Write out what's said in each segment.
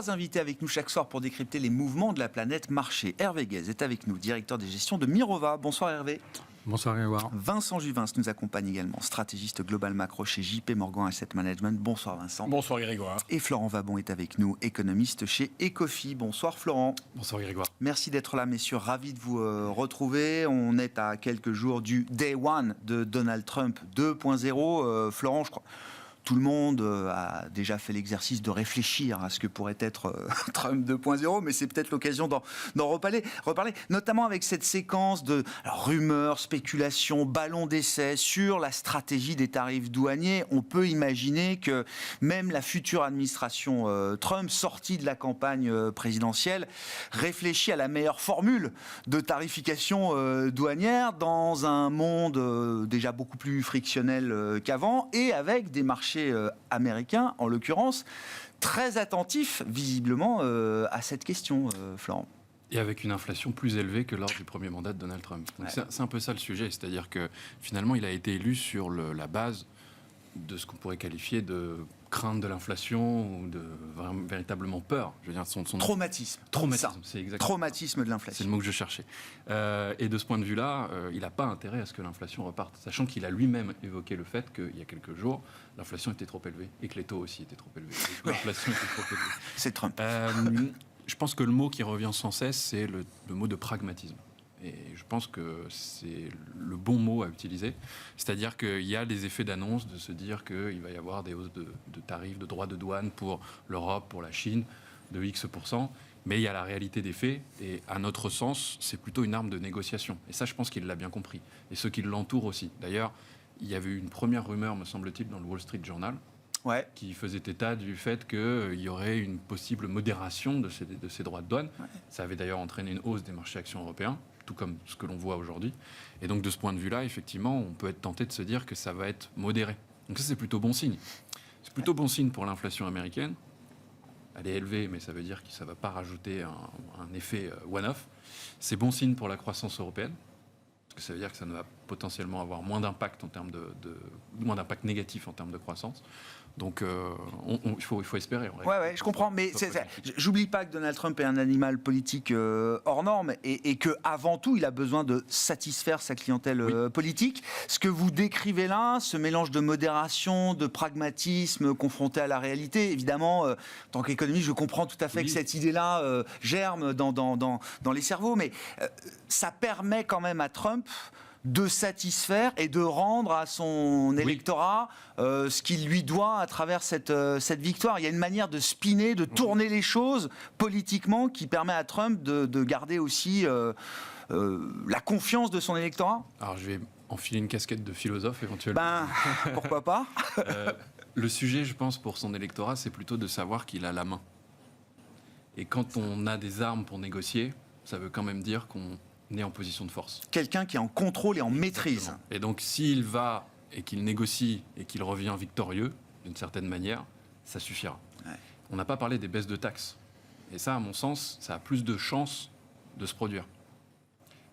trois invités avec nous chaque soir pour décrypter les mouvements de la planète marché. Hervé Guez est avec nous, directeur des gestions de Mirova. Bonsoir Hervé. Bonsoir Grégoire. Vincent Juvins nous accompagne également, stratégiste global macro chez JP Morgan Asset Management. Bonsoir Vincent. Bonsoir Grégoire. Et Florent Vabon est avec nous, économiste chez Ecofi. Bonsoir Florent. Bonsoir Grégoire. Merci d'être là messieurs, ravi de vous retrouver. On est à quelques jours du Day One de Donald Trump 2.0. Florent, je crois... Tout le monde a déjà fait l'exercice de réfléchir à ce que pourrait être Trump 2.0, mais c'est peut-être l'occasion d'en reparler, notamment avec cette séquence de rumeurs, spéculations, ballons d'essai sur la stratégie des tarifs douaniers. On peut imaginer que même la future administration Trump, sortie de la campagne présidentielle, réfléchit à la meilleure formule de tarification douanière dans un monde déjà beaucoup plus frictionnel qu'avant et avec des marchés américains, en l'occurrence, très attentifs, visiblement, à cette question, Florent. Et avec une inflation plus élevée que lors du premier mandat de Donald Trump. Donc c'est un peu ça le sujet, c'est-à-dire que finalement, il a été élu sur la base de ce qu'on pourrait qualifier de crainte de l'inflation ou de véritablement peur. Je veux dire, son traumatisme. C'est exactement traumatisme de l'inflation. C'est le mot que je cherchais. Et de ce point de vue-là, il n'a pas intérêt à ce que l'inflation reparte, sachant qu'il a lui-même évoqué le fait qu'il y a quelques jours, l'inflation était trop élevée et que les taux aussi étaient trop élevés. L'inflation était trop élevée. C'est Trump. Je pense que le mot qui revient sans cesse, c'est le mot de pragmatisme. Et je pense que c'est le bon mot à utiliser. C'est-à-dire qu'il y a des effets d'annonce de se dire qu'il va y avoir des hausses de tarifs, de droits de douane pour l'Europe, pour la Chine, de X%. Mais il y a la réalité des faits. Et à notre sens, c'est plutôt une arme de négociation. Et ça, je pense qu'il l'a bien compris. Et ceux qui l'entourent aussi. D'ailleurs, il y avait eu une première rumeur, me semble-t-il, dans le Wall Street Journal, qui faisait état du fait qu'il y aurait une possible modération de ces droits de douane. Ça avait d'ailleurs entraîné une hausse des marchés actions européens, tout comme ce que l'on voit aujourd'hui. Et donc, de ce point de vue-là, effectivement, on peut être tenté de se dire que ça va être modéré. Donc ça, c'est plutôt bon signe. C'est plutôt bon signe pour l'inflation américaine. Elle est élevée, mais ça veut dire que ça ne va pas rajouter un effet one-off. C'est bon signe pour la croissance européenne, parce que ça veut dire que ça ne va potentiellement avoir moins d'impact en termes moins d'impact négatif en termes de croissance. Donc, il faut espérer. Ouais, je comprends. Mais j'oublie pas que Donald Trump est un animal politique hors norme et que avant tout, il a besoin de satisfaire sa clientèle politique. Ce que vous décrivez là, ce mélange de modération, de pragmatisme confronté à la réalité, évidemment, en tant qu'économiste, je comprends tout à fait que cette idée-là germe dans les cerveaux, mais ça permet quand même à Trump de satisfaire et de rendre à son électorat ce qu'il lui doit à travers cette victoire. Il y a une manière de spinner, de tourner les choses politiquement qui permet à Trump de garder aussi la confiance de son électorat. Alors je vais enfiler une casquette de philosophe éventuellement. Pourquoi pas. Le sujet, je pense, pour son électorat, c'est plutôt de savoir qu'il a la main. Et quand on a des armes pour négocier, ça veut quand même dire qu'on est en position de force. Quelqu'un qui est en contrôle et en maîtrise. Et donc, s'il va et qu'il négocie et qu'il revient victorieux, d'une certaine manière, ça suffira. On n'a pas parlé des baisses de taxes. Et ça, à mon sens, ça a plus de chances de se produire.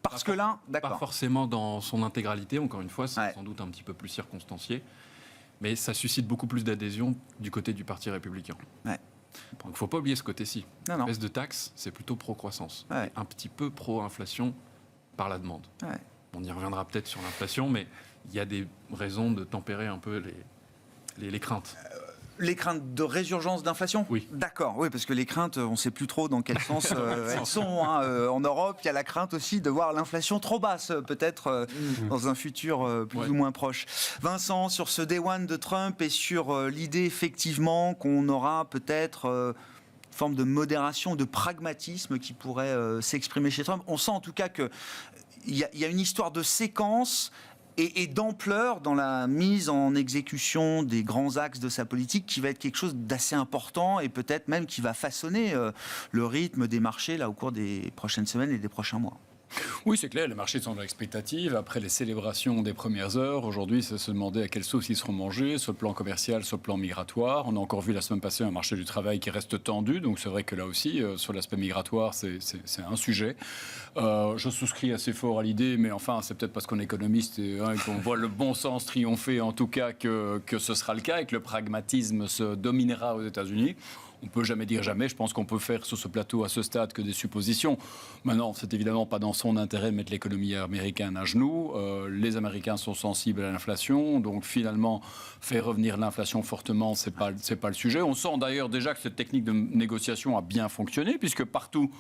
Parce que là, d'accord. Pas forcément dans son intégralité, encore une fois, c'est sans doute un petit peu plus circonstancié. Mais ça suscite beaucoup plus d'adhésion du côté du Parti républicain. Donc, il ne faut pas oublier ce côté-ci. La baisse de taxes, c'est plutôt pro-croissance. Un petit peu pro-inflation par la demande. On y reviendra peut-être sur l'inflation, mais il y a des raisons de tempérer un peu les craintes. Les craintes de résurgence d'inflation ? Oui. D'accord, oui, parce que les craintes, on ne sait plus trop dans quel sens elles sont. En Europe, il y a la crainte aussi de voir l'inflation trop basse, peut-être dans un futur plus ou moins proche. Vincent, sur ce Day One de Trump et sur l'idée effectivement qu'on aura peut-être une forme de modération, de pragmatisme qui pourrait s'exprimer chez Trump, on sent en tout cas qu'il y a une histoire de séquence et d'ampleur dans la mise en exécution des grands axes de sa politique qui va être quelque chose d'assez important et peut-être même qui va façonner le rythme des marchés là, au cours des prochaines semaines et des prochains mois. Oui, c'est clair, les marchés sont dans l'expectative. Après les célébrations des premières heures, aujourd'hui, c'est se demander à quelle sauce ils seront mangés, sur le plan commercial, sur le plan migratoire. On a encore vu la semaine passée un marché du travail qui reste tendu, donc c'est vrai que là aussi, sur l'aspect migratoire, c'est un sujet. Je souscris assez fort à l'idée, mais enfin, c'est peut-être parce qu'on est économiste et qu'on voit le bon sens triompher, en tout cas, que ce sera le cas et que le pragmatisme se dominera aux États-Unis. On ne peut jamais dire jamais. Je pense qu'on peut faire sur ce plateau, à ce stade, que des suppositions. Maintenant, c'est évidemment pas dans son intérêt de mettre l'économie américaine à genoux. Les Américains sont sensibles à l'inflation. Donc, finalement, faire revenir l'inflation fortement, c'est pas le sujet. On sent d'ailleurs déjà que cette technique de négociation a bien fonctionné, puisque partout,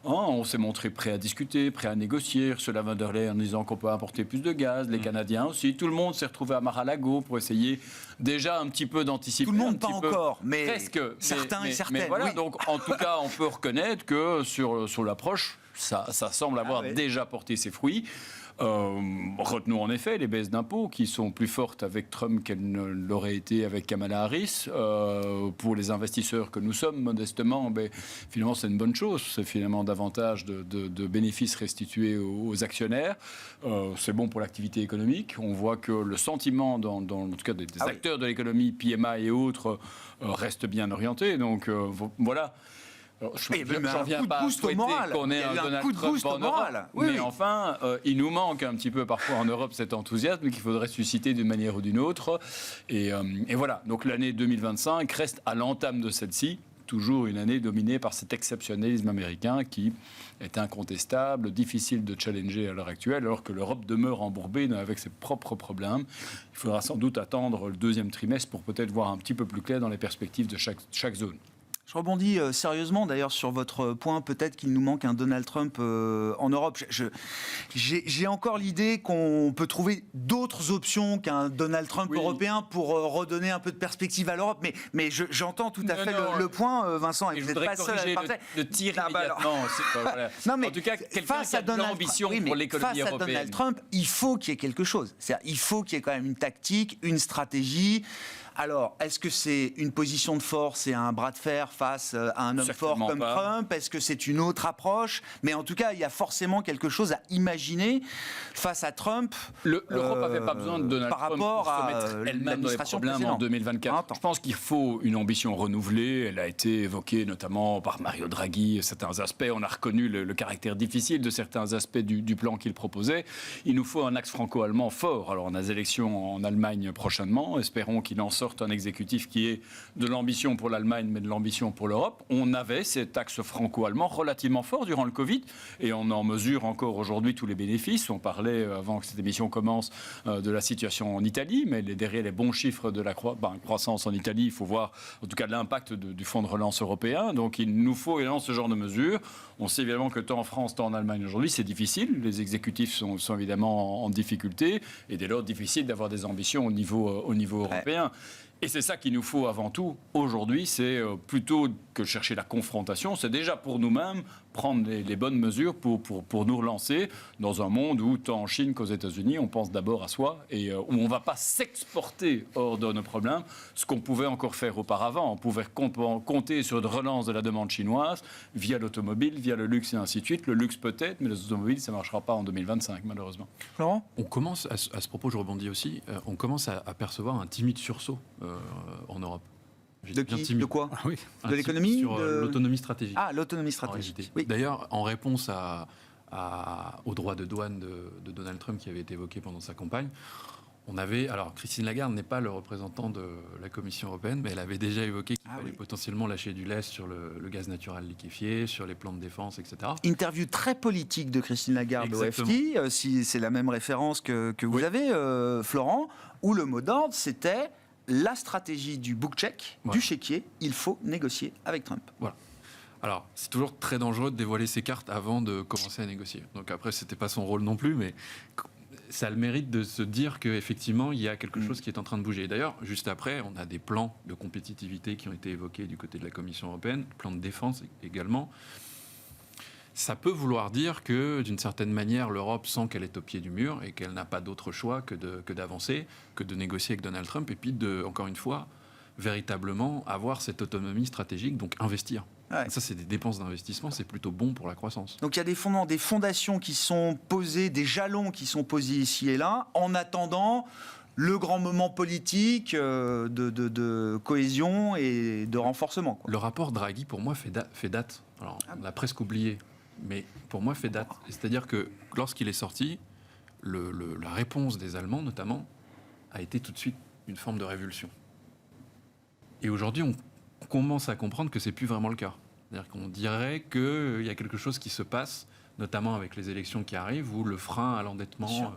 on s'est montré prêt à discuter, prêt à négocier. Ursula von der Leyen en disant qu'on peut importer plus de gaz, les Canadiens aussi. Tout le monde s'est retrouvé à Mar-a-Lago pour essayer déjà un petit peu d'anticiper. Tout le monde, pas encore, mais presque. certains et certaines. Mais voilà, oui. donc en tout cas, on peut reconnaître que sur l'approche, ça semble avoir déjà porté ses fruits. Retenons en effet les baisses d'impôts qui sont plus fortes avec Trump qu'elles ne l'auraient été avec Kamala Harris. Pour les investisseurs que nous sommes, modestement, finalement c'est une bonne chose. C'est finalement davantage de bénéfices restitués aux actionnaires. C'est bon pour l'activité économique. On voit que le sentiment, en tout cas des acteurs de l'économie, PMI et autres, reste bien orienté. Donc voilà. J'en viens pas à souhaiter qu'on ait un Donald Trump en Europe, mais enfin, il nous manque un petit peu parfois en Europe cet enthousiasme qu'il faudrait susciter d'une manière ou d'une autre. Et voilà, donc l'année 2025 reste à l'entame de celle-ci, toujours une année dominée par cet exceptionnalisme américain qui est incontestable, difficile de challenger à l'heure actuelle, alors que l'Europe demeure embourbée avec ses propres problèmes. Il faudra sans doute attendre le deuxième trimestre pour peut-être voir un petit peu plus clair dans les perspectives de chaque zone. Je rebondis sérieusement d'ailleurs sur votre point, peut-être qu'il nous manque un Donald Trump en Europe. J'ai encore l'idée qu'on peut trouver d'autres options qu'un Donald Trump européen pour redonner un peu de perspective à l'Europe. Mais j'entends tout à fait le point, Vincent, et vous n'êtes pas seul à le partager. Le tir immédiatement. Voilà. Non, mais en tout cas, face à Donald Trump, européenne. Donald Trump, il faut qu'il y ait quelque chose. C'est-à-dire, il faut qu'il y ait quand même une tactique, une stratégie. Alors, est-ce que c'est une position de force et un bras de fer face à un homme fort comme Trump ? Est-ce que c'est une autre approche ? Mais en tout cas, il y a forcément quelque chose à imaginer face à Trump. L'Europe n'avait pas besoin de Donald Trump pour se mettre elle-même dans les problèmes en 2024. Je pense qu'il faut une ambition renouvelée. Elle a été évoquée notamment par Mario Draghi. Certains aspects, on a reconnu le caractère difficile de certains aspects du plan qu'il proposait. Il nous faut un axe franco-allemand fort. Alors, on a des élections en Allemagne prochainement. Espérons qu'il en sorte un exécutif qui est de l'ambition pour l'Allemagne, mais de l'ambition pour l'Europe. On avait cet axe franco-allemand relativement fort durant le Covid, et on en mesure encore aujourd'hui tous les bénéfices. On parlait, avant que cette émission commence, de la situation en Italie, mais derrière les bons chiffres de la croissance en Italie, il faut voir en tout cas l'impact du fonds de relance européen. Donc il nous faut évidemment ce genre de mesures. On sait évidemment que tant en France, tant en Allemagne aujourd'hui, c'est difficile. Les exécutifs sont évidemment en difficulté, et dès lors difficile d'avoir des ambitions au niveau européen. Et c'est ça qu'il nous faut avant tout aujourd'hui, c'est plutôt que chercher la confrontation, c'est déjà pour nous-mêmes prendre les bonnes mesures pour nous relancer dans un monde où, tant en Chine qu'aux États-Unis, on pense d'abord à soi et où on ne va pas s'exporter hors de nos problèmes, ce qu'on pouvait encore faire auparavant. On pouvait compter sur une relance de la demande chinoise via l'automobile, via le luxe et ainsi de suite. Le luxe peut-être, mais les automobiles, ça ne marchera pas en 2025, malheureusement. Florent ? On commence, à ce propos, je rebondis aussi, on commence à percevoir un timide sursaut en Europe. De qui ? De quoi ? Oui. De l'économie ? Sur l'autonomie stratégique. Ah, l'autonomie stratégique. Oui. D'ailleurs, en réponse au droit de douane de Donald Trump qui avait été évoqué pendant sa campagne, alors Christine Lagarde n'est pas le représentant de la Commission européenne, mais elle avait déjà évoqué qu'il fallait potentiellement lâcher du lest sur le gaz naturel liquéfié, sur les plans de défense, etc. Interview très politique de Christine Lagarde au FT, si c'est la même référence que vous avez, Florent, où le mot d'ordre c'était la stratégie du book check, du chéquier, il faut négocier avec Trump. Voilà. Alors, c'est toujours très dangereux de dévoiler ses cartes avant de commencer à négocier. Donc après, c'était pas son rôle non plus, mais ça a le mérite de se dire qu'effectivement, il y a quelque chose qui est en train de bouger. D'ailleurs, juste après, on a des plans de compétitivité qui ont été évoqués du côté de la Commission européenne, plans de défense également. Ça peut vouloir dire que, d'une certaine manière, l'Europe sent qu'elle est au pied du mur et qu'elle n'a pas d'autre choix que d'avancer, que de négocier avec Donald Trump et puis encore une fois, véritablement avoir cette autonomie stratégique, donc investir. Ouais. Ça, c'est des dépenses d'investissement, c'est plutôt bon pour la croissance. Donc il y a des fondements, des fondations qui sont posées, des jalons qui sont posés ici et là, en attendant le grand moment politique de cohésion et de renforcement. Le rapport Draghi, pour moi, fait date. Alors, on l'a presque oublié, mais pour moi, fait date. C'est-à-dire que lorsqu'il est sorti, la réponse des Allemands, notamment, a été tout de suite une forme de révulsion. Et aujourd'hui, commence à comprendre que c'est plus vraiment le cas. C'est-à-dire qu'on dirait qu'il y a quelque chose qui se passe, notamment avec les élections qui arrivent, où le frein à l'endettement,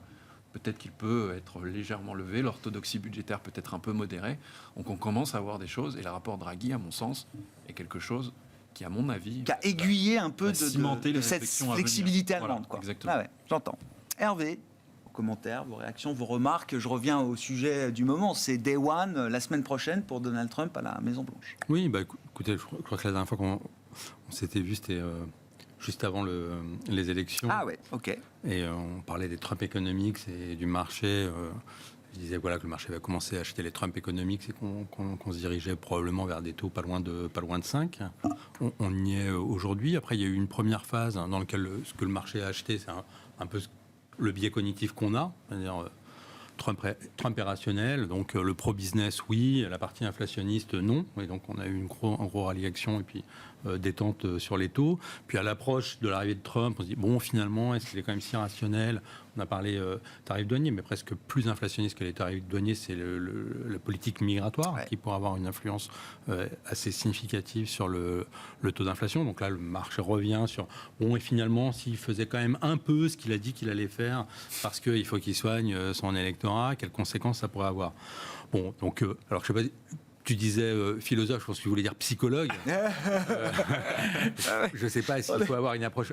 peut-être qu'il peut être légèrement levé, l'orthodoxie budgétaire peut être un peu modérée. Donc on commence à voir des choses, et le rapport Draghi, à mon sens, est quelque chose qui, à mon avis, qui a aiguillé un peu cimenter de les cette réflexions à flexibilité venir. allemande. Voilà, Quoi. exactement. Ah ouais, j'entends. Hervé, vos commentaires, vos réactions, vos remarques. Je reviens au sujet du moment. C'est Day One, la semaine prochaine, pour Donald Trump à la Maison-Blanche. Oui, écoutez, je crois que la dernière fois qu'on s'était vu, c'était juste avant les élections. Ah ouais, ok. Et on parlait des Trump Economics et du marché. Je disais voilà, que le marché va commencer à acheter les Trump Economics et qu'on se dirigeait probablement vers des taux pas loin de 5. On y est aujourd'hui. Après, il y a eu une première phase dans laquelle ce que le marché a acheté, c'est un peu le biais cognitif qu'on a. C'est-à-dire Trump est rationnel, donc le pro-business, oui, la partie inflationniste, non. Et donc on a eu un gros rallye action et puis détente sur les taux. Puis à l'approche de l'arrivée de Trump, on se dit, bon, finalement, est-ce qu'il est quand même si rationnel ? On a parlé tarifs douaniers, mais presque plus inflationniste que les tarifs douaniers, c'est la politique migratoire qui pourrait avoir une influence assez significative sur le taux d'inflation. Donc là, le marché revient sur, bon, et finalement, s'il faisait quand même un peu ce qu'il a dit qu'il allait faire, parce qu'il faut qu'il soigne son électorat, quelles conséquences ça pourrait avoir ? Bon, donc, alors je sais pas... Tu disais philosophe, je pense que tu voulais dire psychologue. Je ne sais pas s'il faut avoir une approche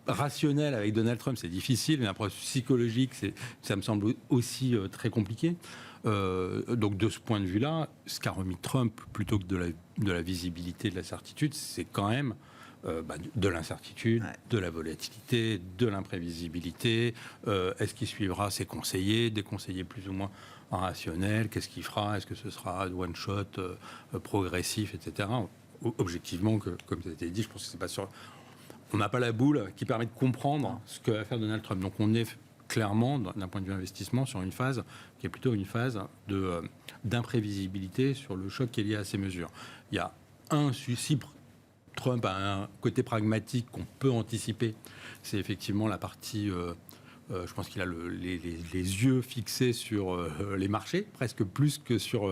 rationnelle avec Donald Trump, c'est difficile. Une approche psychologique, ça me semble aussi très compliqué. Donc de ce point de vue-là, ce qu'a remis Trump, plutôt que de la visibilité, de la certitude, c'est quand même de l'incertitude, de la volatilité, de l'imprévisibilité. Est-ce qu'il suivra ses conseillers, des conseillers plus ou moins rationnel, qu'est-ce qu'il fera, est-ce que ce sera one shot, progressif, etc. Objectivement, comme ça a été dit, je pense que c'est pas sûr. On n'a pas la boule qui permet de comprendre ce que va faire Donald Trump. Donc on est clairement, d'un point de vue investissement, sur une phase qui est plutôt une phase d'imprévisibilité sur le choc qui est lié à ces mesures. Il y a si Trump a un côté pragmatique qu'on peut anticiper, c'est effectivement la partie... je pense qu'il a les yeux fixés sur les marchés, presque plus que sur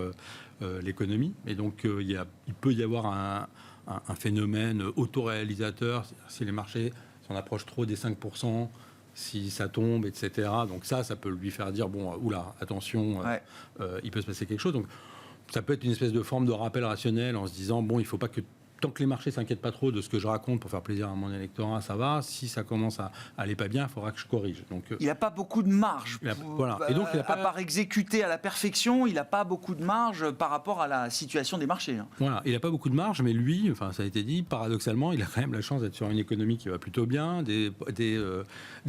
l'économie. Et donc, il peut y avoir un phénomène autoréalisateur. Si les marchés s'en approchent trop des 5%, si ça tombe, etc. Donc ça peut lui faire dire, bon, oula, attention, il peut se passer quelque chose. Donc, ça peut être une espèce de forme de rappel rationnel en se disant, bon, il ne faut pas que... Tant que les marchés ne s'inquiètent pas trop de ce que je raconte pour faire plaisir à mon électorat, ça va. Si ça commence à aller pas bien, il faudra que je corrige. Donc, il n'a pas beaucoup de marge. Voilà. Et donc, à part exécuter à la perfection, il n'a pas beaucoup de marge par rapport à la situation des marchés. Voilà, il n'a pas beaucoup de marge, mais lui, enfin, ça a été dit, paradoxalement, il a quand même la chance d'être sur une économie qui va plutôt bien, des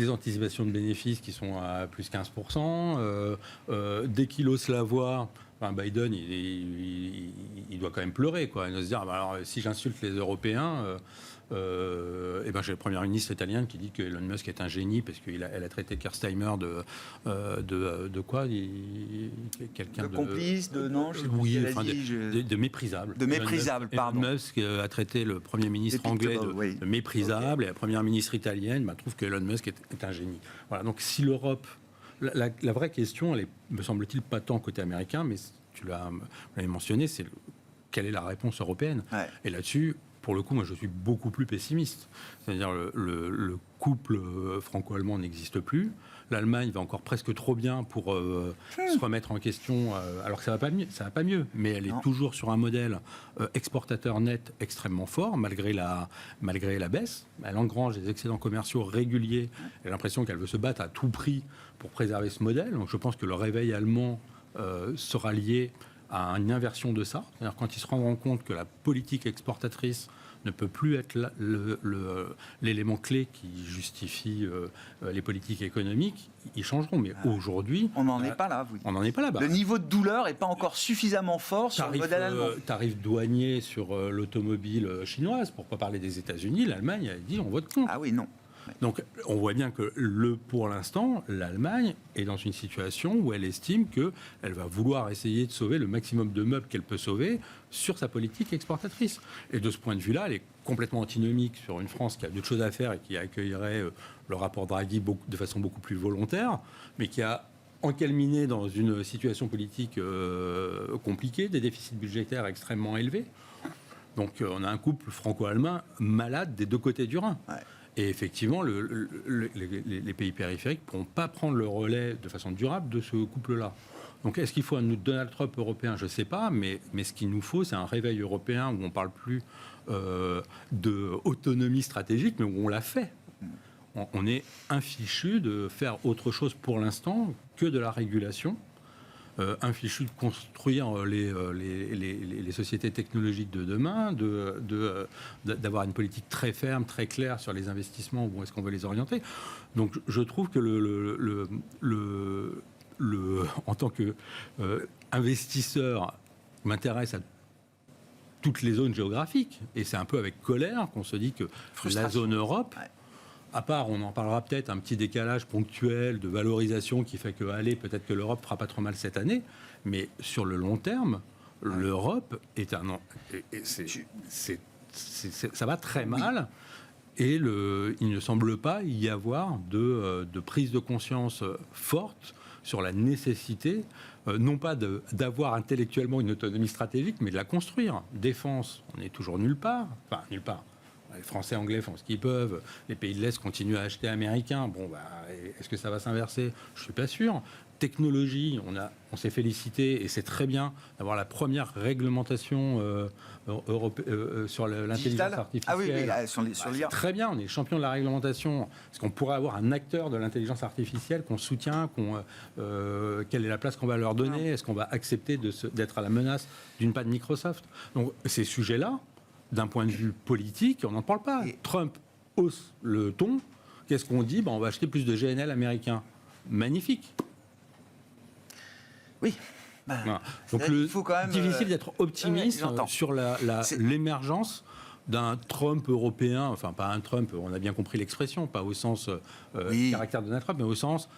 anticipations de bénéfices qui sont à plus 15%, dès qu'il ose la voix... Enfin, Biden, il doit quand même pleurer, quoi. Il doit se dire, alors, si j'insulte les Européens, j'ai le Premier ministre italien qui dit que Elon Musk est un génie parce qu'elle a traité Kerstheimer de quoi quelqu'un de complice, non, je sais de méprisable. De méprisable, pardon. Elon Musk a traité le Premier ministre anglais de méprisable, et la Première ministre italienne trouve que Elon Musk est un génie. Voilà, donc si l'Europe... La vraie question, elle est, me semble-t-il, pas tant côté américain, mais tu l'avais mentionné, c'est quelle est la réponse européenne. Et là-dessus, pour le coup, moi, je suis beaucoup plus pessimiste. C'est-à-dire le couple franco-allemand n'existe plus. L'Allemagne va encore presque trop bien pour se remettre en question, alors que ça va pas mieux, mais elle est toujours sur un modèle exportateur net extrêmement fort, malgré la baisse. Elle engrange des excédents commerciaux réguliers. Elle a l'impression qu'elle veut se battre à tout prix pour préserver ce modèle. Donc je pense que le réveil allemand sera lié à une inversion de ça. C'est-à-dire quand ils se rendront compte que la politique exportatrice ne peut plus être l'élément clé qui justifie les politiques économiques, ils changeront. Mais aujourd'hui... On n'en est pas là, vous dites. On n'en est pas là. Le niveau de douleur n'est pas encore suffisamment fort sur le modèle allemand. Tarif douanier sur l'automobile chinoise, pour ne pas parler des États-Unis, l'Allemagne a dit on vote contre. Ah oui, non. Donc on voit bien que pour l'instant, l'Allemagne est dans une situation où elle estime qu'elle va vouloir essayer de sauver le maximum de meubles qu'elle peut sauver sur sa politique exportatrice. Et de ce point de vue-là, elle est complètement antinomique sur une France qui a d'autres choses à faire et qui accueillerait le rapport Draghi de façon beaucoup plus volontaire, mais qui a encalminé dans une situation politique compliquée, des déficits budgétaires extrêmement élevés. Donc on a un couple franco-allemand malade des deux côtés du Rhin. Ouais. Et effectivement, les pays périphériques ne pourront pas prendre le relais de façon durable de ce couple-là. Donc est-ce qu'il faut un Donald Trump européen? Je ne sais pas, mais ce qu'il nous faut, c'est un réveil européen où on ne parle plus d'autonomie stratégique, mais où on l'a fait. On est infichu de faire autre chose pour l'instant que de la régulation, infichu de construire les sociétés technologiques de demain, d'avoir une politique très ferme, très claire sur les investissements, où est-ce qu'on veut les orienter. Donc je trouve que en tant qu'investisseur, m'intéresse à toutes les zones géographiques. Et c'est un peu avec colère qu'on se dit que la zone Europe... Ouais. À part, on en parlera peut-être, un petit décalage ponctuel de valorisation qui fait que, allez, peut-être que l'Europe fera pas trop mal cette année, mais sur le long terme, l'Europe est ça va très mal, et il ne semble pas y avoir de prise de conscience forte sur la nécessité, non pas d'avoir intellectuellement une autonomie stratégique, mais de la construire. Défense, on est toujours nulle part, enfin nulle part. Les Français, Anglais font ce qu'ils peuvent. Les pays de l'Est continuent à acheter américain. Bon, est-ce que ça va s'inverser? Je ne suis pas sûr. Technologie, on s'est félicité, et c'est très bien d'avoir la première réglementation sur l'intelligence artificielle. Ah oui, sur l'IA. Très bien, on est champion de la réglementation. Est-ce qu'on pourrait avoir un acteur de l'intelligence artificielle qu'on soutient, quelle est la place qu'on va leur donner? Est-ce qu'on va accepter d'être à la menace d'une panne Microsoft? Donc ces sujets-là, d'un point de vue politique, on n'en parle pas. Trump hausse le ton. Qu'est-ce qu'on dit? On va acheter plus de GNL américains. Magnifique. Oui. Voilà. Donc il faut quand même difficile d'être optimiste sur l'émergence d'un Trump européen. Enfin, pas un Trump, on a bien compris l'expression, pas au sens caractère de Donald Trump, mais au sens...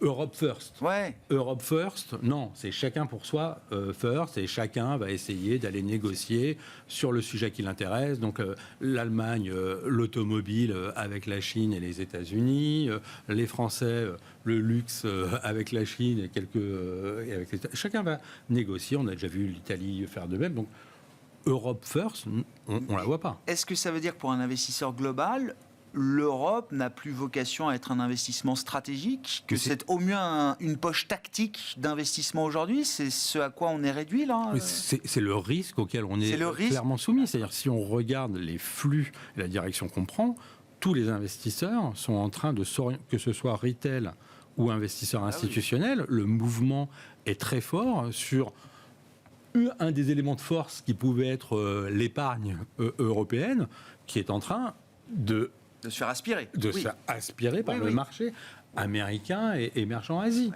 Europe first. Ouais. Europe first, non, c'est chacun pour soi first, et chacun va essayer d'aller négocier sur le sujet qui l'intéresse. Donc l'Allemagne, l'automobile avec la Chine et les États-Unis, les Français, le luxe avec la Chine et avec les États-Unis. Chacun va négocier. On a déjà vu l'Italie faire de même. Donc Europe first, on la voit pas. Est-ce que ça veut dire que pour un investisseur global, l'Europe n'a plus vocation à être un investissement stratégique, que c'est au mieux une poche tactique d'investissement aujourd'hui? C'est ce à quoi on est réduit, là? C'est le risque auquel on est clairement soumis. C'est-à-dire, si on regarde les flux et la direction qu'on prend, tous les investisseurs sont en train de s'orienter, que ce soit retail ou investisseurs institutionnels, le mouvement est très fort sur un des éléments de force qui pouvait être l'épargne européenne, qui est en train de se faire aspirer. Se faire aspirer par le marché américain et émergent Asie.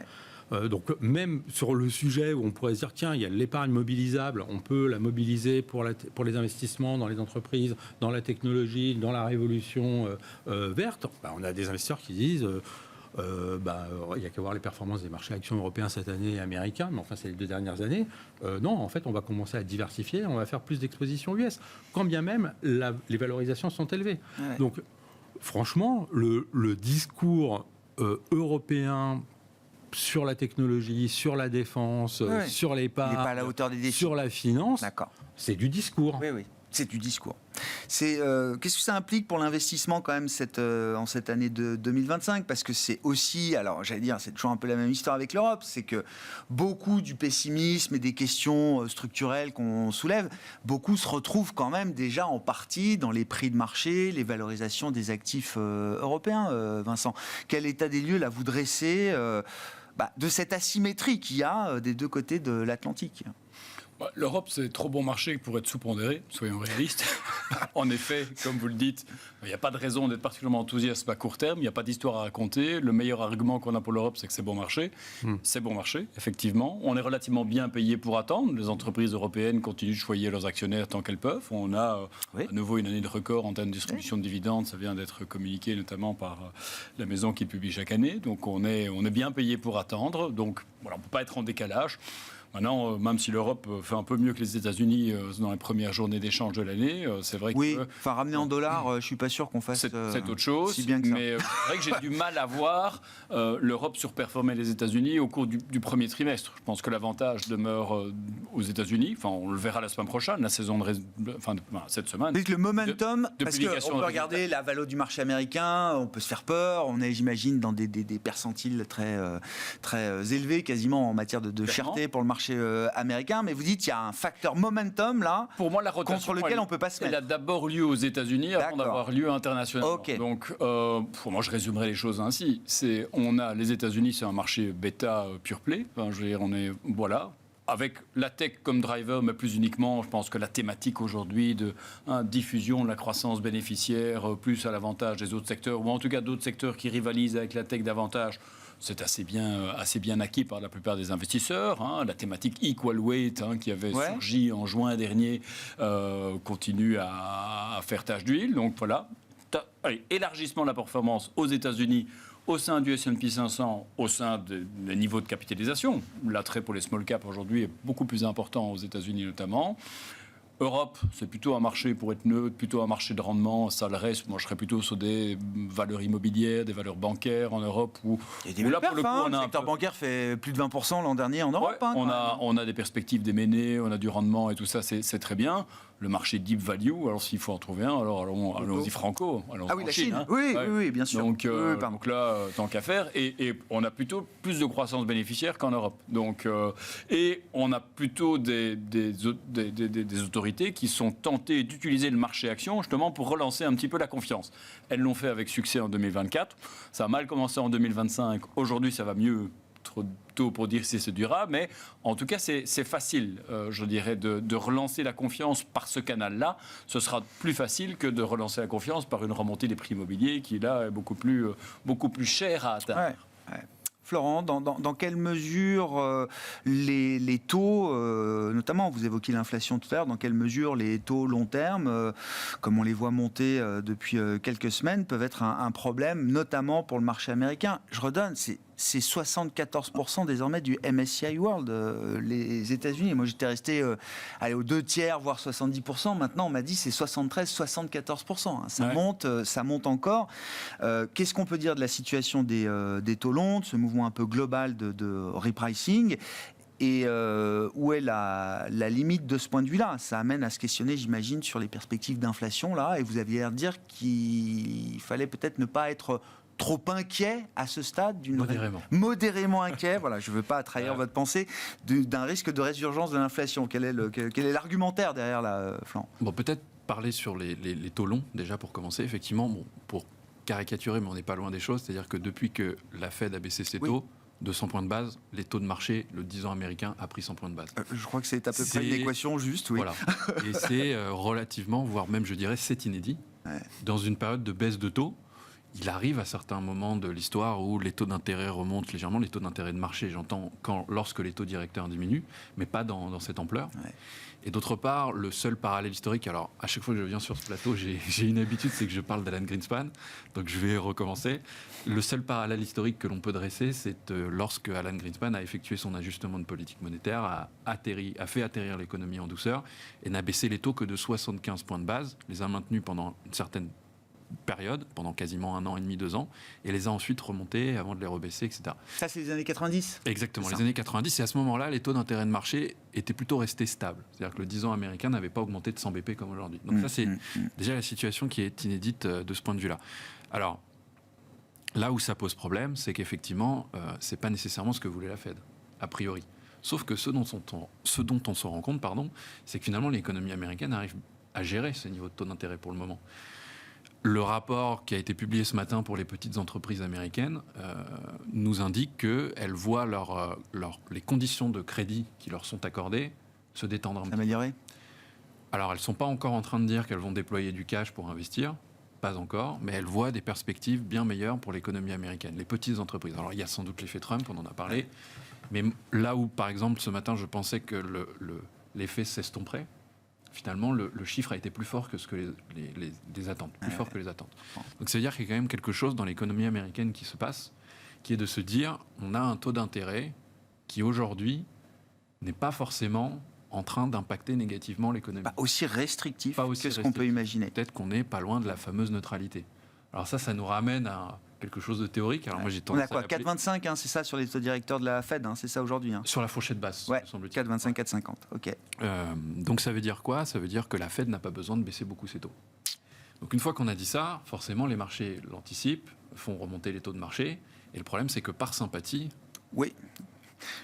Ouais. Donc même sur le sujet où on pourrait se dire, tiens, il y a l'épargne mobilisable, on peut la mobiliser pour les investissements dans les entreprises, dans la technologie, dans la révolution verte, on a des investisseurs qui disent... il n'y a qu'à voir les performances des marchés actions européens cette année et américains, mais enfin c'est les 2 dernières années. Non, en fait, on va commencer à diversifier, on va faire plus d'expositions US, quand bien même les valorisations sont élevées. Ouais. Donc, franchement, le discours européen sur la technologie, sur la défense, sur l'épargne, sur la finance, c'est du discours. Oui, oui. C'est du discours. Qu'est-ce que ça implique pour l'investissement quand même en cette année de 2025? Parce que c'est aussi, alors j'allais dire, c'est toujours un peu la même histoire avec l'Europe, c'est que beaucoup du pessimisme et des questions structurelles qu'on soulève, beaucoup se retrouvent quand même déjà en partie dans les prix de marché, les valorisations des actifs européens. Vincent, quel état des lieux là vous dressez de cette asymétrie qu'il y a des deux côtés de l'Atlantique? L'Europe, c'est trop bon marché pour être sous-pondéré, soyons réalistes. En effet, comme vous le dites, il n'y a pas de raison d'être particulièrement enthousiaste à court terme, il n'y a pas d'histoire à raconter. Le meilleur argument qu'on a pour l'Europe, c'est que c'est bon marché. C'est bon marché, effectivement. On est relativement bien payé pour attendre. Les entreprises européennes continuent de choyer leurs actionnaires tant qu'elles peuvent. On a à nouveau une année de record en termes de distribution de dividendes. Ça vient d'être communiqué notamment par la maison qui publie chaque année. Donc on est bien payé pour attendre. Donc voilà, on ne peut pas être en décalage. Maintenant, même si l'Europe fait un peu mieux que les États-Unis dans les premières journées d'échange de l'année, c'est vrai Oui, que enfin ramener en dollars, je suis pas sûr qu'on fasse c'est autre chose. si bien que ça. Mais c'est vrai que j'ai du mal à voir l'Europe surperformer les États-Unis au cours du premier trimestre. Je pense que l'avantage demeure aux États-Unis. Enfin, on le verra la semaine prochaine, la saison cette semaine. Le momentum, de parce publication qu'on peut de regarder la valo du marché américain, on peut se faire peur, on est, j'imagine, dans des percentiles très élevés, quasiment en matière de cherté pour le marché américain, mais vous dites qu'il y a un facteur momentum là, pour moi, la rotation contre lequel on ne peut pas se mettre. Elle a d'abord lieu aux États-Unis avant d'avoir lieu internationalement. Okay. Donc, pour moi, je résumerai les choses ainsi. On a les États-Unis, c'est un marché bêta pure play. Enfin, je veux dire, on est voilà. Avec la tech comme driver, mais plus uniquement, je pense que la thématique aujourd'hui de diffusion de la croissance bénéficiaire, plus à l'avantage des autres secteurs, ou en tout cas d'autres secteurs qui rivalisent avec la tech davantage, c'est assez bien acquis par la plupart des investisseurs. La thématique equal weight qui avait surgi en juin dernier continue à faire tache d'huile. Donc voilà, élargissement de la performance aux États-Unis, au sein du S&P 500, au sein des niveaux de capitalisation. L'attrait pour les small caps aujourd'hui est beaucoup plus important aux États-Unis notamment. Europe, c'est plutôt un marché pour être neutre, plutôt un marché de rendement. Ça le reste, moi je serais plutôt sur des valeurs immobilières, des valeurs bancaires en Europe. Il y a des perf, le secteur bancaire fait plus de 20% l'an dernier en Europe. On a des perspectives d'M&A, on a du rendement et tout ça, c'est très bien. Le marché deep value, alors s'il faut en trouver un, alors allons-y franco. La Chine. Oui, bien sûr. Donc là, tant qu'à faire. Et on a plutôt plus de croissance bénéficiaire qu'en Europe. Donc, et on a plutôt des autorités qui sont tentées d'utiliser le marché action justement pour relancer un petit peu la confiance. Elles l'ont fait avec succès en 2024. Ça a mal commencé en 2025. Aujourd'hui, ça va mieux. Trop tôt pour dire si c'est durable, mais en tout cas, c'est facile, je dirais, de relancer la confiance par ce canal-là. Ce sera plus facile que de relancer la confiance par une remontée des prix immobiliers qui, là, est beaucoup plus cher à atteindre. Ouais. Florent, dans quelle mesure les taux, notamment vous évoquiez l'inflation tout à l'heure, dans quelle mesure les taux long terme, comme on les voit monter depuis quelques semaines, peuvent être un problème, notamment pour le marché américain. Je redonne, c'est 74% désormais du MSCI World, les États-Unis. Moi, j'étais resté aux 2/3, voire 70%. Maintenant, on m'a dit c'est 73-74%. Ça monte encore. Qu'est-ce qu'on peut dire de la situation des taux longs, de ce mouvement un peu global de repricing ? Et où est la limite de ce point de vue-là ? Ça amène à se questionner, j'imagine, sur les perspectives d'inflation, là. Et vous aviez l'air de dire qu'il fallait peut-être ne pas être trop inquiet à ce stade, modérément inquiet. Voilà, je ne veux pas trahir votre pensée d'un risque de résurgence de l'inflation. Quel est l'argumentaire derrière la Florent ? Bon, peut-être parler sur les taux longs déjà pour commencer. Effectivement, pour caricaturer, mais on n'est pas loin des choses. C'est-à-dire que depuis que la Fed a baissé ses taux de 100 points de base, les taux de marché, le 10 ans américain a pris 100 points de base. Je crois que c'est à peu près une équation juste, oui. Voilà. Et c'est relativement, voire même je dirais, c'est inédit. Ouais. Dans une période de baisse de taux, il arrive à certains moments de l'histoire où les taux d'intérêt remontent légèrement, les taux d'intérêt de marché, j'entends, lorsque les taux directeurs diminuent, mais pas dans cette ampleur. Ouais. Et d'autre part, le seul parallèle historique, alors à chaque fois que je viens sur ce plateau, j'ai une habitude, c'est que je parle d'Alan Greenspan, donc je vais recommencer. Le seul parallèle historique que l'on peut dresser, c'est lorsque Alan Greenspan a effectué son ajustement de politique monétaire, a fait atterrir l'économie en douceur et n'a baissé les taux que de 75 points de base, les a maintenus pendant une certaine période, pendant quasiment 1 an et demi, 2 ans, et les a ensuite remontés avant de les rebaisser, etc. Ça, c'est les années 90 ? Exactement, les années 90, et à ce moment-là, les taux d'intérêt de marché étaient plutôt restés stables. C'est-à-dire que le 10 ans américain n'avait pas augmenté de 100 BP comme aujourd'hui. Donc ça, c'est déjà la situation qui est inédite de ce point de vue-là. Alors, là où ça pose problème, c'est qu'effectivement, c'est pas nécessairement ce que voulait la Fed, a priori. Sauf que ce dont on se rend compte, c'est que finalement, l'économie américaine arrive à gérer ce niveau de taux d'intérêt pour le moment. Le rapport qui a été publié ce matin pour les petites entreprises américaines nous indique qu'elles voient les conditions de crédit qui leur sont accordées se détendre un petit peu. Améliorer ? Alors, elles ne sont pas encore en train de dire qu'elles vont déployer du cash pour investir, pas encore, mais elles voient des perspectives bien meilleures pour l'économie américaine, les petites entreprises. Alors, il y a sans doute l'effet Trump, on en a parlé, mais là où, par exemple, ce matin, je pensais que l'effet s'estomperait, finalement, le chiffre a été plus fort que les attentes, plus fort que les attentes. Donc, ça veut dire qu'il y a quand même quelque chose dans l'économie américaine qui se passe, qui est de se dire, on a un taux d'intérêt qui, aujourd'hui, n'est pas forcément en train d'impacter négativement l'économie. Pas aussi restrictif Pas aussi que ce qu'on peut restrictif. imaginer. Peut-être qu'on n'est pas loin de la fameuse neutralité. Alors ça nous ramène à quelque chose de théorique. Alors moi, j'ai On a tendance quoi à l'appeler 4,25, hein, c'est ça sur les taux directeurs de la Fed, hein, c'est ça aujourd'hui, hein. sur la fourchette basse, Ouais, me semble-t-il. 4,25, 4,50, ok. Donc ça veut dire quoi? Ça veut dire que la Fed n'a pas besoin de baisser beaucoup ses taux. Donc une fois qu'on a dit ça, forcément les marchés l'anticipent, font remonter les taux de marché. Et le problème, c'est que par sympathie, Oui,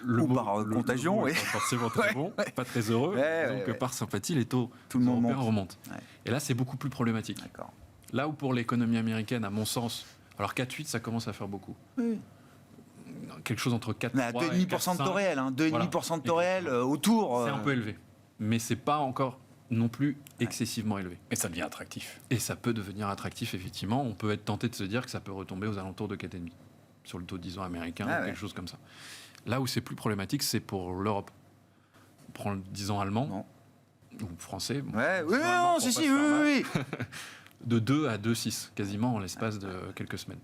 le Ou par contagion, mot oui. est pas forcément très bon, pas très heureux. Ouais, donc ouais. par sympathie, les taux Tout le monde européens monte. remontent. Ouais. Et là, c'est beaucoup plus problématique. d'accord. Là où pour l'économie américaine, à mon sens, alors 4,8, ça commence à faire beaucoup. Oui. Quelque chose entre 4,3 On est à et 2,5% de taux 4,5. réel, hein, 2,5% de taux réel autour. C'est un peu élevé. Mais c'est pas encore non plus excessivement élevé. Et ça devient attractif. Et ça peut devenir attractif, effectivement. On peut être tenté de se dire que ça peut retomber aux alentours de 4,5 sur le taux de 10 ans américain, Ah ou ouais. quelque chose comme ça. Là où c'est plus problématique, c'est pour l'Europe. On prend le 10 ans allemand, Non. ou français, bon, Ouais, oui, 10 ans allemand, non, pour si, pas si, se faire mal, oui. de 2 à 2,6, quasiment en l'espace de quelques semaines.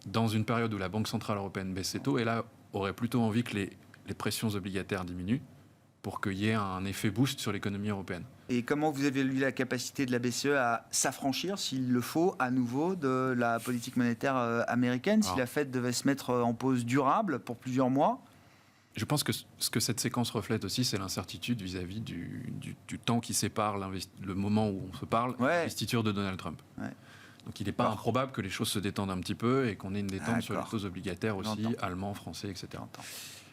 Dans une période où la Banque Centrale Européenne baisse ses taux, et là, aurait plutôt envie que les pressions obligataires diminuent pour qu'il y ait un effet boost sur l'économie européenne. Et comment vous avez lu la capacité de la BCE à s'affranchir, s'il le faut, à nouveau, de la politique monétaire américaine, si Alors. la Fed devait se mettre en pause durable pour plusieurs mois? Je pense que ce que cette séquence reflète aussi, c'est l'incertitude vis-à-vis du temps qui sépare le moment où on se parle et Ouais. l'investiture de Donald Trump. Ouais. Donc il n'est pas Alors. improbable que les choses se détendent un petit peu et qu'on ait une détente sur les D'accord. taux obligataires aussi, J'entends. allemands, français, etc. J'entends.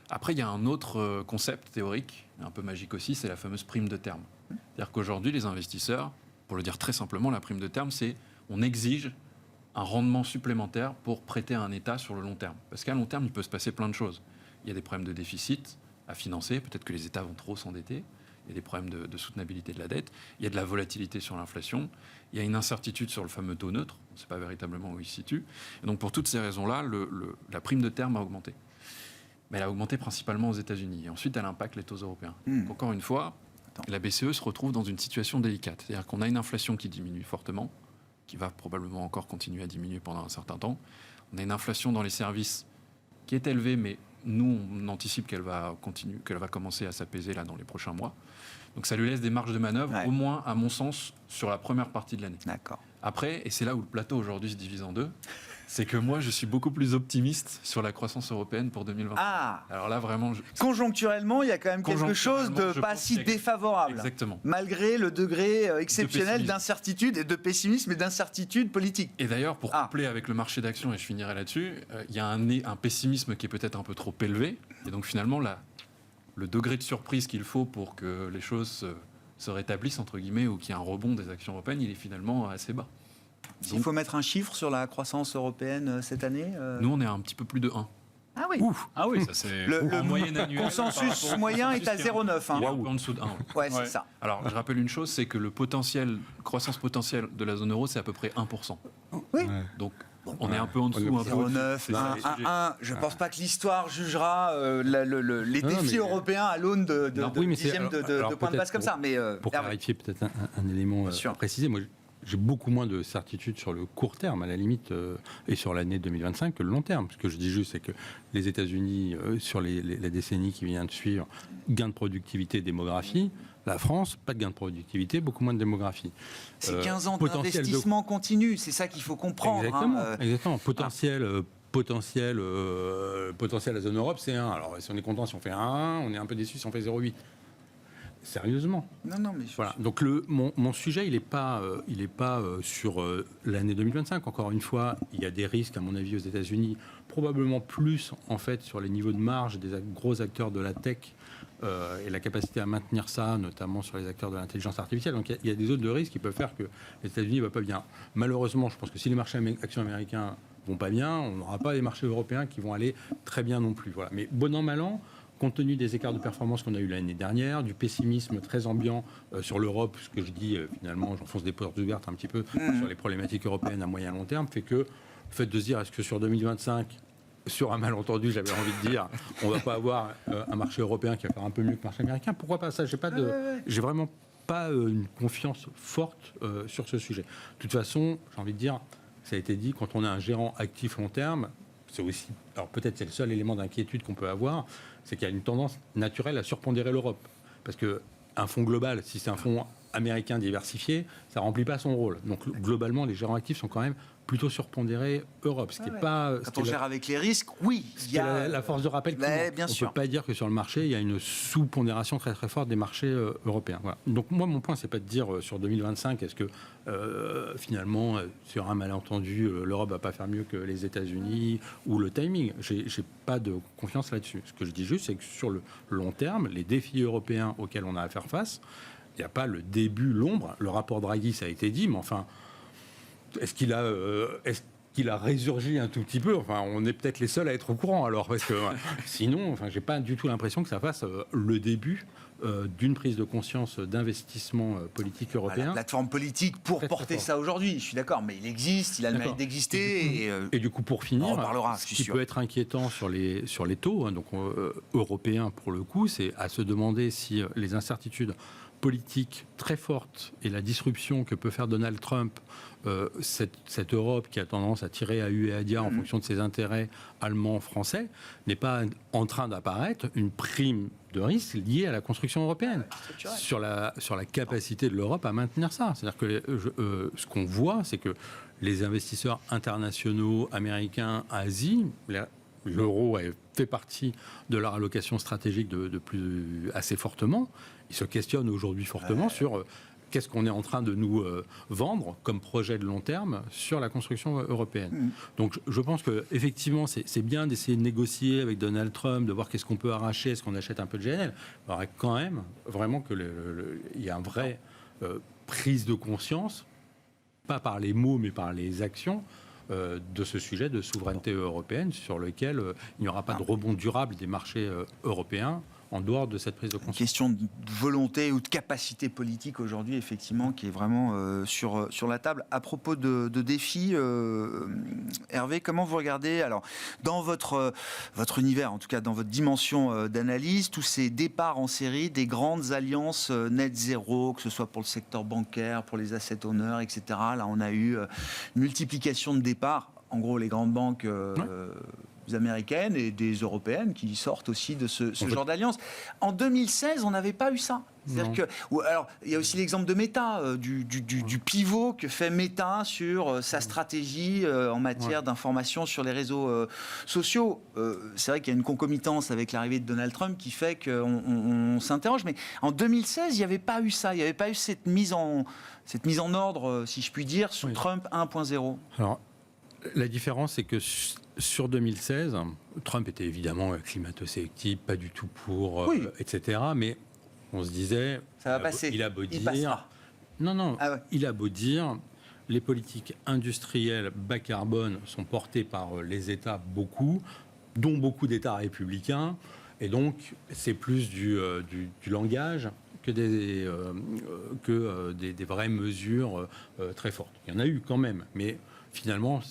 Après, il y a un autre concept théorique, un peu magique aussi, c'est la fameuse prime de terme. C'est-à-dire qu'aujourd'hui, les investisseurs, pour le dire très simplement, la prime de terme, c'est on exige un rendement supplémentaire pour prêter à un État sur le long terme. Parce qu'à long terme, il peut se passer plein de choses. Il y a des problèmes de déficit à financer, peut-être que les États vont trop s'endetter, il y a des problèmes de soutenabilité de la dette, il y a de la volatilité sur l'inflation, il y a une incertitude sur le fameux taux neutre, on ne sait pas véritablement où il se situe. Et donc pour toutes ces raisons-là, la prime de terme a augmenté. Mais elle a augmenté principalement aux États-Unis. Et ensuite, elle impacte les taux européens. Donc, encore une fois, la BCE se retrouve dans une situation délicate. C'est-à-dire qu'on a une inflation qui diminue fortement, qui va probablement encore continuer à diminuer pendant un certain temps. On a une inflation dans les services qui est élevée, mais nous, on anticipe qu'elle va commencer à s'apaiser là dans les prochains mois. Donc ça lui laisse des marges de manœuvre, Ouais. au moins, à mon sens, sur la première partie de l'année. D'accord. Après, et c'est là où le plateau aujourd'hui se divise en deux, c'est que moi, je suis beaucoup plus optimiste sur la croissance européenne pour 2020. Ah, Alors là, vraiment, conjoncturellement, il y a quand même quelque chose de je pas pense si qu'il y a- défavorable. Exactement. Malgré le degré exceptionnel pessimisme. d'incertitude et de pessimisme et d'incertitude politique. Et d'ailleurs, pour Ah. coupler avec le marché d'actions, et je finirai là-dessus, il y a un pessimisme qui est peut-être un peu trop élevé. Et donc finalement, le degré de surprise qu'il faut pour que les choses se rétablissent, entre guillemets, ou qu'il y ait un rebond des actions européennes, il est finalement assez bas. S'il faut mettre un chiffre sur la croissance européenne cette année Nous, on est à un petit peu plus de 1. Ah oui. Ah oui, ça c'est... Le En moyenne annuelle, par consensus rapport au moyen est à consensus qui 0,9. Hein. Il est un peu en dessous de 1. Ouais, c'est Ouais. ça. Alors, je rappelle une chose, c'est que le croissance potentielle de la zone euro, c'est à peu près 1%. Oui. Donc, on est un peu en dessous, un peu au-dessus. 0,9, C'est ça, 1, les 1. Je ne pense pas que l'histoire jugera les Non, défis mais- européens à l'aune de Non, oui, mais c'est- dixièmes de alors points de peut-être base comme ça. Mais Pour Hervé. clarifier peut-être un élément Bien sûr. à préciser, moi j'ai beaucoup moins de certitude sur le court terme, à la limite, et sur l'année 2025 que le long terme. Ce que je dis juste, c'est que les États-Unis, sur la décennie qui vient de suivre, gain de productivité, démographie. La France, pas de gain de productivité, beaucoup moins de démographie. C'est 15 ans potentiel de- d'investissement continu, c'est ça qu'il faut comprendre. Exactement, hein. exactement. Potentiel à la zone Europe, c'est 1. Alors, si on est content si on fait 1, on est un peu déçu si on fait 0,8. Sérieusement. Non, mais Voilà. Donc mon sujet, il n'est pas sur l'année 2025. Encore une fois, il y a des risques, à mon avis, aux États-Unis, probablement plus en fait sur les niveaux de marge des gros acteurs de la tech et la capacité à maintenir ça, notamment sur les acteurs de l'intelligence artificielle. Donc il y a des zones de risque qui peuvent faire que les États-Unis ne vont pas bien. Malheureusement, je pense que si les marchés actions américains vont pas bien, on n'aura pas des marchés européens qui vont aller très bien non plus. Voilà. Mais bon an, mal an, compte tenu des écarts de performance qu'on a eu l'année dernière, du pessimisme très ambiant sur l'Europe, ce que je dis finalement, j'enfonce des portes ouvertes un petit peu sur les problématiques européennes à moyen long terme, fait que le fait de se dire est-ce que sur 2025, sur un malentendu, j'avais envie de dire, on va pas avoir un marché européen qui va faire un peu mieux que le marché américain, pourquoi pas ça? J'ai vraiment pas une confiance forte sur ce sujet. De toute façon, j'ai envie de dire, ça a été dit, quand on a un gérant actif long terme, c'est aussi, alors peut-être c'est le seul élément d'inquiétude qu'on peut avoir, c'est qu'il y a une tendance naturelle à surpondérer l'Europe. Parce qu'un fonds global, si c'est un fonds américain diversifié, ça ne remplit pas son rôle. Donc globalement, les gérants actifs sont quand même plutôt surpondérés Europe. Ce qui est pas, Quand on gère avec les risques, oui, il y a la force de rappel. Bien on ne sûr. peut pas dire que sur le marché, il y a une sous-pondération très très forte des marchés européens. Voilà. Donc moi, mon point, c'est pas de dire sur 2025, est-ce que finalement, sur un malentendu, l'Europe va pas faire mieux que les États-Unis ou le timing. J'ai pas de confiance là-dessus. Ce que je dis juste, c'est que sur le long terme, les défis européens auxquels on a à faire face, il n'y a pas le début, l'ombre. Le rapport Draghi, ça a été dit, mais enfin, est-ce qu'il a résurgi un tout petit peu? Enfin, on est peut-être les seuls à être au courant, alors, parce que sinon, enfin, j'ai pas du tout l'impression que ça fasse le début d'une prise de conscience d'investissement politique européen. La plateforme politique pour très, porter très ça aujourd'hui, je suis d'accord, mais il existe, il a le mérite d'exister. Et du coup, pour finir, on en reparlera, ce je suis qui sûr. peut être inquiétant sur les taux, hein, donc européens pour le coup, c'est à se demander si les incertitudes politiques très fortes et la disruption que peut faire Donald Trump, cette Europe qui a tendance à tirer à hu et à dia en fonction de ses intérêts allemands, français, n'est pas en train d'apparaître une prime de risque liée à la construction européenne, sur la capacité de l'Europe à maintenir ça. C'est-à-dire que ce qu'on voit, c'est que les investisseurs internationaux, américains, Asie, l'euro fait partie de leur allocation stratégique de plus assez fortement. Ils se questionnent aujourd'hui fortement sur qu'est-ce qu'on est en train de nous vendre comme projet de long terme sur la construction européenne. Donc je pense qu'effectivement, c'est bien d'essayer de négocier avec Donald Trump, de voir qu'est-ce qu'on peut arracher, est-ce qu'on achète un peu de GNL. Il faudrait quand même vraiment qu'il y ait une vraie prise de conscience, pas par les mots, mais par les actions, de ce sujet de souveraineté européenne sur lequel il n'y aura pas de rebond durable des marchés européens en dehors de cette prise de conscience. Une question de volonté ou de capacité politique aujourd'hui, effectivement, qui est vraiment sur la table. À propos de défis, Hervé, comment vous regardez, alors, dans votre univers, en tout cas dans votre dimension d'analyse, tous ces départs en série des grandes alliances net zéro, que ce soit pour le secteur bancaire, pour les asset owners, etc. Là, on a eu une multiplication de départs. En gros, les grandes banques américaines et des européennes qui sortent aussi de ce genre d'alliance. En 2016, on n'avait pas eu ça. C'est-à-dire que, alors, il y a aussi l'exemple de Meta, du pivot que fait Meta sur sa stratégie en matière d'information sur les réseaux sociaux. C'est vrai qu'il y a une concomitance avec l'arrivée de Donald Trump qui fait qu'on s'interroge. Mais en 2016, il n'y avait pas eu ça. Il n'y avait pas eu cette mise en ordre, si je puis dire, sous Trump 1.0. Alors, la différence, c'est que sur 2016, Trump était évidemment climato-sélectif, pas du tout pour, etc. Mais on se disait, ça va passer. Il a beau il dire, passera. Il a beau dire, les politiques industrielles bas carbone sont portées par les États dont beaucoup d'États républicains, et donc c'est plus du langage que des vraies mesures très fortes. Il y en a eu quand même, mais finalement,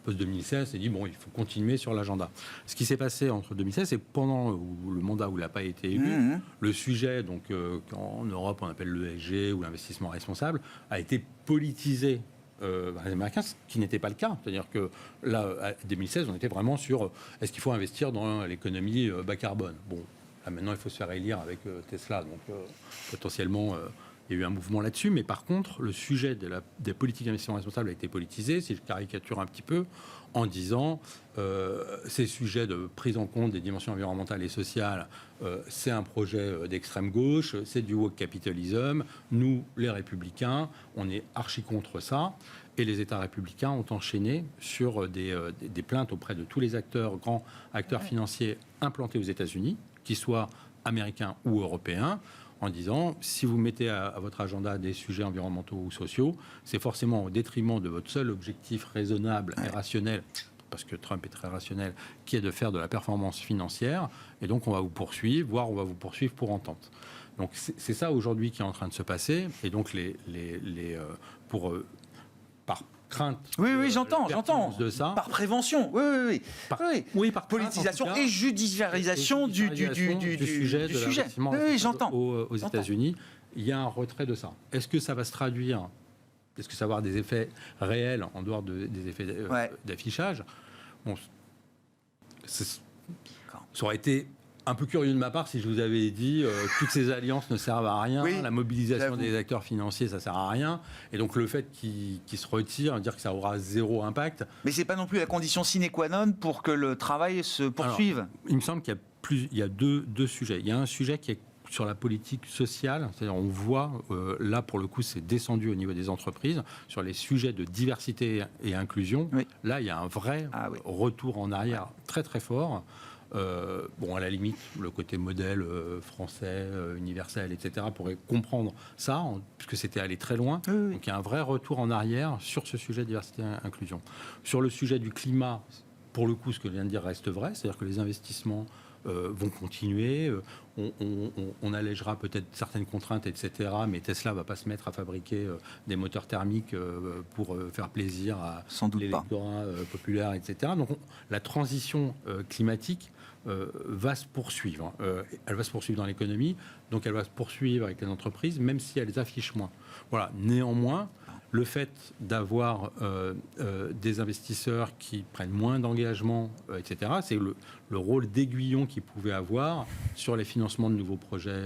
post-2016, c'est dit, bon, il faut continuer sur l'agenda. Ce qui s'est passé entre 2016, c'est pendant le mandat où il n'a pas été élu, le sujet, donc, qu'en Europe on appelle l'ESG ou l'investissement responsable, a été politisé par les Américains, ce qui n'était pas le cas. C'est-à-dire que là, en 2016, on était vraiment sur est-ce qu'il faut investir dans l'économie bas carbone. Bon, là maintenant, il faut se faire élire avec Tesla, donc potentiellement... il y a eu un mouvement là-dessus, mais par contre, le sujet des politiques d'investissement responsable a été politisé, si je caricature un petit peu, en disant ces sujets de prise en compte des dimensions environnementales et sociales, c'est un projet d'extrême gauche, c'est du woke capitalism. Nous, les républicains, on est archi contre ça. Et les États républicains ont enchaîné sur des plaintes auprès de tous les grands acteurs financiers implantés aux États-Unis, qu'ils soient américains ou européens, en disant, si vous mettez à votre agenda des sujets environnementaux ou sociaux, c'est forcément au détriment de votre seul objectif raisonnable et rationnel, parce que Trump est très rationnel, qui est de faire de la performance financière, et donc on va vous poursuivre, voire on va vous poursuivre pour entente. Donc c'est ça aujourd'hui qui est en train de se passer, et donc par crainte. Oui, j'entends. De ça. Par prévention. Oui. Par politisation et judiciarisation du sujet. Oui, j'entends. Aux États-Unis, il y a un retrait de ça. Est-ce que ça va se traduire? Est-ce que ça va avoir des effets réels en dehors des effets d'affichage? Bon, ça aurait été un peu curieux de ma part si je vous avais dit toutes ces alliances ne servent à rien, Oui, la mobilisation j'avoue. des acteurs financiers, ça sert à rien. Et donc le fait qu'ils se retirent, dire que ça aura zéro impact. Mais c'est pas non plus la condition sine qua non pour que le travail se poursuive. Alors, il me semble qu'il y a il y a deux sujets. Il y a un sujet qui est sur la politique sociale, c'est-à-dire on voit, là pour le coup c'est descendu au niveau des entreprises, sur les sujets de diversité et inclusion, Oui. là il y a un vrai retour en arrière très très fort. Bon, à la limite, le côté modèle français, universel, etc., pourrait comprendre ça, puisque c'était aller très loin. Oui, oui. Donc il y a un vrai retour en arrière sur ce sujet de diversité et inclusion. Sur le sujet du climat, pour le coup, ce que je viens de dire reste vrai, c'est-à-dire que les investissements vont continuer, on allégera peut-être certaines contraintes, etc., mais Tesla ne va pas se mettre à fabriquer des moteurs thermiques pour faire plaisir à Sans doute pas. l'électorat populaire, etc. Donc la transition climatique va se poursuivre. Elle va se poursuivre dans l'économie, donc elle va se poursuivre avec les entreprises, même si elles affichent moins. Voilà. Néanmoins, le fait d'avoir des investisseurs qui prennent moins d'engagement, etc., c'est le rôle d'aiguillon qu'ils pouvaient avoir sur les financements de nouveaux projets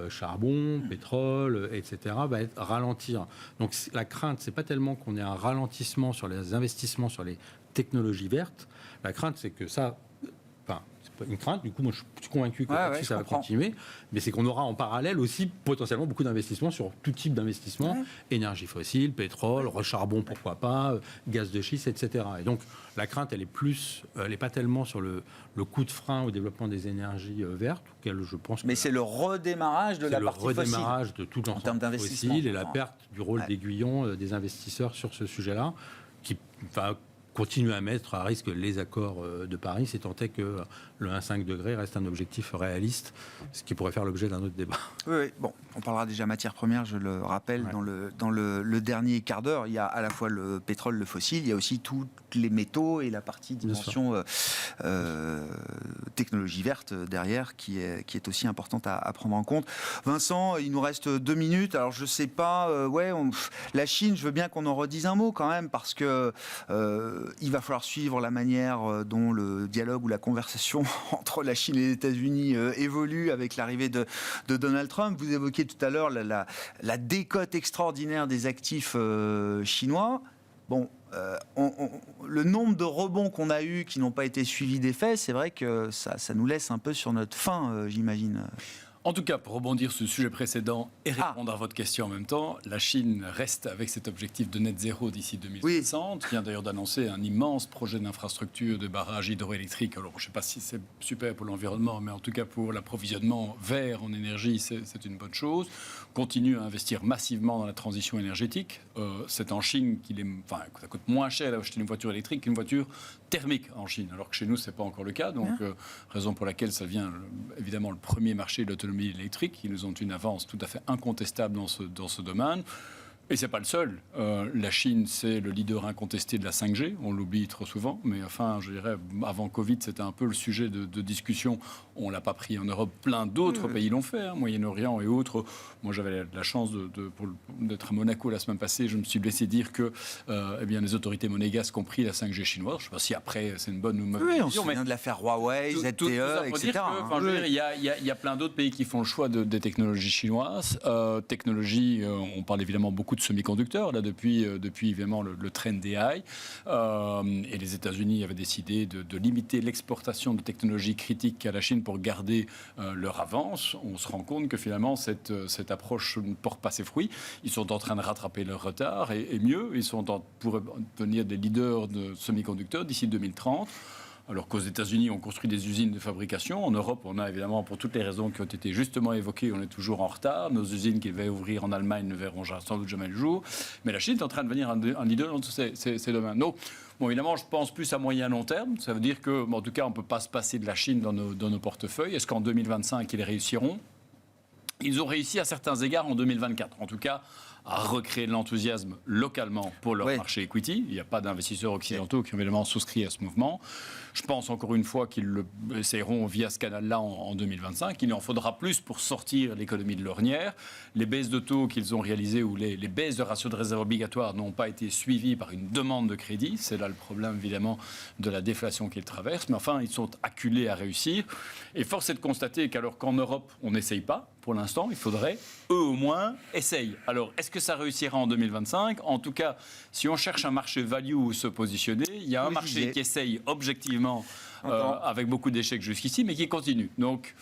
charbon, pétrole, etc., va être ralentir. Donc la crainte, c'est pas tellement qu'on ait un ralentissement sur les investissements sur les technologies vertes. La crainte, c'est que ça... C'est pas une crainte, du coup, moi je suis convaincu que là-dessus, ça va continuer, mais c'est qu'on aura en parallèle aussi potentiellement beaucoup d'investissements sur tout type d'investissement, énergie fossile, pétrole, charbon, pourquoi pas, gaz de schiste, etc. Et donc la crainte, elle est pas tellement sur le coup de frein au développement des énergies vertes, auquel je pense que Mais c'est le redémarrage de la partie fossile. C'est le redémarrage de tout l'ensemble fossile et la perte du rôle d'aiguillon des investisseurs sur ce sujet-là, qui va continuer à mettre à risque les accords de Paris, si tant est que le 1,5 degré reste un objectif réaliste, ce qui pourrait faire l'objet d'un autre débat. Oui, oui. Bon, on parlera déjà matières premières, je le rappelle, dans le dernier quart d'heure. Il y a à la fois le pétrole, le fossile, il y a aussi tous les métaux et la partie dimension technologie verte derrière qui est aussi importante à prendre en compte. Vincent, il nous reste 2 minutes. Alors, je sais pas, la Chine, je veux bien qu'on en redise un mot quand même, parce que il va falloir suivre la manière dont le dialogue ou la conversation entre la Chine et les États-Unis évolue avec l'arrivée de Donald Trump. Vous évoquiez tout à l'heure la décote extraordinaire des actifs chinois. Bon, le nombre de rebonds qu'on a eus qui n'ont pas été suivis d'effets, c'est vrai que ça nous laisse un peu sur notre faim, j'imagine. En tout cas, pour rebondir sur le sujet précédent et répondre à votre question en même temps, la Chine reste avec cet objectif de net zéro d'ici 2060. Vient d'ailleurs d'annoncer un immense projet d'infrastructure de barrage hydroélectrique. Alors, je ne sais pas si c'est super pour l'environnement, mais en tout cas pour l'approvisionnement vert en énergie, c'est une bonne chose. Continue à investir massivement dans la transition énergétique. C'est en Chine ça coûte moins cher d'acheter une voiture électrique qu'une voiture thermique en Chine, alors que chez nous, ce n'est pas encore le cas. Donc, raison pour laquelle ça devient évidemment le premier marché de l'autonomie électrique. Ils nous ont une avance tout à fait incontestable dans ce domaine. Et c'est pas le seul. La Chine, c'est le leader incontesté de la 5G. On l'oublie trop souvent. Mais enfin, je dirais, avant Covid, c'était un peu le sujet de discussion. On l'a pas pris en Europe. Plein d'autres pays l'ont fait, Moyen-Orient et autres. Moi, j'avais la chance d'être à Monaco la semaine passée. Je me suis laissé dire que les autorités monégasques ont pris la 5G chinoise. Je ne sais pas si après, c'est une bonne ou mauvaise décision. On se souvient de l'affaire Huawei, ZTE, etc. Il y a plein d'autres pays qui font le choix des technologies chinoises. On parle évidemment beaucoup de semi-conducteurs, là, depuis évidemment le trend AI. Et les États-Unis avaient décidé de limiter l'exportation de technologies critiques à la Chine pour garder leur avance. On se rend compte que finalement, cette approche ne porte pas ses fruits. Ils sont en train de rattraper leur retard et mieux, ils sont pour devenir des leaders de semi-conducteurs d'ici 2030. Alors qu'aux États-Unis, on construit des usines de fabrication. En Europe, on a évidemment, pour toutes les raisons qui ont été justement évoquées, on est toujours en retard. Nos usines qui devaient ouvrir en Allemagne ne verront sans doute jamais le jour. Mais la Chine est en train de devenir un leader dans tous ces domaines. Donc, évidemment, je pense plus à moyen long terme. Ça veut dire que, en tout cas, on ne peut pas se passer de la Chine dans nos portefeuilles. Est-ce qu'en 2025, ils réussiront ? Ils ont réussi à certains égards en 2024. En tout cas, à recréer de l'enthousiasme localement pour leur marché equity. Il n'y a pas d'investisseurs occidentaux qui ont évidemment souscrit à ce mouvement. Je pense encore une fois qu'ils le essaieront via ce canal-là en 2025. Il en faudra plus pour sortir l'économie de l'ornière. Les baisses de taux qu'ils ont réalisées ou les baisses de ratio de réserve obligatoire n'ont pas été suivies par une demande de crédit. C'est là le problème évidemment de la déflation qu'ils traversent. Mais enfin, ils sont acculés à réussir. Et force est de constater qu'alors qu'en Europe, on n'essaye pas, pour l'instant, il faudrait, eux au moins, essayent. Alors, est-ce que ça réussira en 2025 ? En tout cas, si on cherche un marché value où se positionner, il y a un marché qui essaye objectivement, avec beaucoup d'échecs jusqu'ici, mais qui continue. Donc,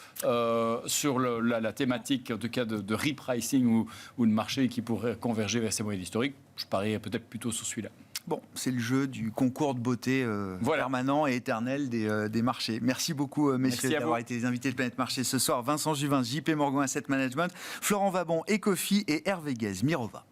sur la thématique, en tout cas, de repricing ou de marché qui pourrait converger vers ces moyennes historiques, je parierais peut-être plutôt sur celui-là. Bon, c'est le jeu du concours de beauté permanent et éternel des marchés. Merci beaucoup, messieurs, d'avoir été les invités de Planète Marché ce soir. Vincent Juvin, JP Morgan Asset Management, Florent Vabon, Ecofi et Hervé Guez, Mirova.